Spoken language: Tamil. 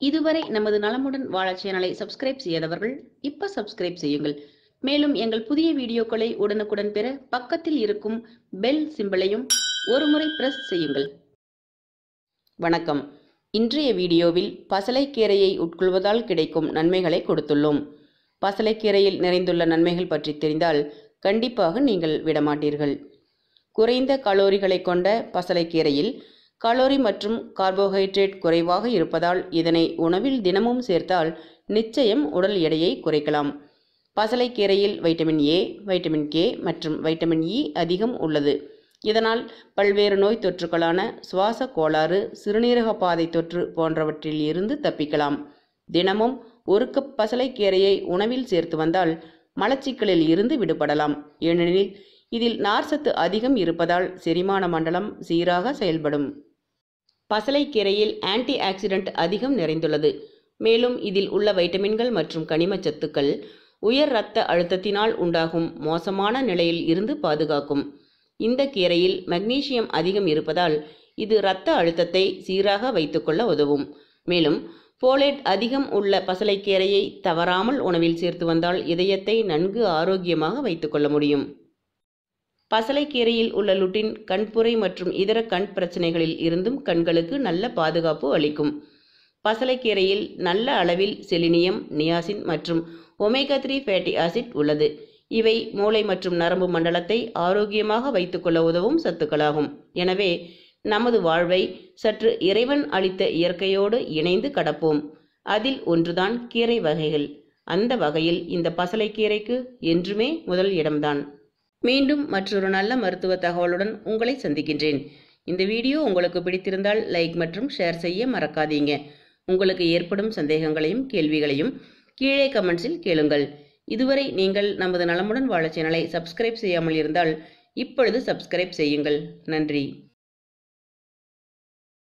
இதுவரை நமது நலமுடன் வாழ சேனலை சப்ஸ்கிரைப் செய்யாதவர்கள் இப்ப சப்ஸ்கிரைப் செய்யுங்கள். மேலும் எங்கள் புதிய வீடியோக்களை உடனுக்குடன் பெற பக்கத்தில் இருக்கும் பெல் சிம்பலையும் ஒருமுறை பிரஸ் செய்யுங்கள். வணக்கம். இன்றைய வீடியோவில் பசலைக்கீரையை உட்கொள்வதால் கிடைக்கும் நன்மைகளை கொடுத்துள்ளோம். பசலைக்கீரையில் நிறைந்துள்ள நன்மைகள் பற்றி தெரிந்தால் கண்டிப்பாக நீங்கள் விடமாட்டீர்கள். குறைந்த கலோரிகளை கொண்ட பசலைக்கீரையில் கலோரி மற்றும் கார்போஹைட்ரேட் குறைவாக இருப்பதால் இதனை உணவில் தினமும் சேர்த்தால் நிச்சயம் உடல் எடையை குறைக்கலாம். பசலைக்கீரையில் வைட்டமின் ஏ, வைட்டமின் கே மற்றும் வைட்டமின் இ அதிகம் உள்ளது. இதனால் பல்வேறு நோய் தொற்றுக்களான சுவாச கோளாறு, சிறுநீரக பாதை தொற்று போன்றவற்றில் இருந்து தப்பிக்கலாம். தினமும் ஒரு கப் பசலைக்கீரையை உணவில் சேர்த்து வந்தால் மலச்சிக்கலில் இருந்து விடுபடலாம். ஏனெனில் இதில் நார்ச்சத்து அதிகம் இருப்பதால் செரிமான மண்டலம் சீராக செயல்படும். பசலைக்கீரையில் ஆன்டி ஆக்சிடென்ட் அதிகம் நிறைந்துள்ளது. மேலும் இதில் உள்ள வைட்டமின்கள் மற்றும் கனிமச்சத்துக்கள் உயர் இரத்த அழுத்தத்தினால் உண்டாகும் மோசமான நிலையில் இருந்து பாதுகாக்கும். இந்த கீரையில் மக்னீசியம் அதிகம் இருப்பதால் இது இரத்த அழுத்தத்தை சீராக வைத்துக்கொள்ள உதவும். மேலும் போலேட் அதிகம் உள்ள பசலைக்கீரையை தவறாமல் உணவில் சேர்த்து வந்தால் இதயத்தை நன்கு ஆரோக்கியமாக வைத்துக்கொள்ள முடியும். பசலைக்கீரையில் உள்ள லுட்டின் கண்புரை மற்றும் இதர கண் பிரச்சனைகளில் இருந்தும் கண்களுக்கு நல்ல பாதுகாப்பு அளிக்கும். பசலைக்கீரையில் நல்ல அளவில் செலினியம், நியாசின் மற்றும் ஒமேகா 3 ஃபேட்டி ஆசிட் உள்ளது. இவை மூளை மற்றும் நரம்பு மண்டலத்தை ஆரோக்கியமாக வைத்துக்கொள்ள உதவும் சத்துக்களாகும். எனவே நமது வாழ்வை சற்று இறைவன் அளித்த இயற்கையோடு இணைந்து கடப்போம். அதில் ஒன்றுதான் கீரை வகைகள். அந்த வகையில் இந்த பசலைக்கீரைக்கு என்றுமே முதல் இடம்தான். மீண்டும் மற்றொரு நல்ல மருத்துவ தகவலுடன் உங்களை சந்திக்கின்றேன். இந்த வீடியோ உங்களுக்கு பிடித்திருந்தால் லைக் மற்றும் ஷேர் செய்ய மறக்காதீங்க. உங்களுக்கு ஏற்படும் சந்தேகங்களையும் கேள்விகளையும் கீழே கமெண்ட்ஸில் கேளுங்கள். இதுவரை நீங்கள் நமது நலமுடன் வாழ சேனலை சப்ஸ்கிரைப் செய்யாமல் இருந்தால் இப்பொழுது சப்ஸ்கிரைப் செய்யுங்கள். நன்றி.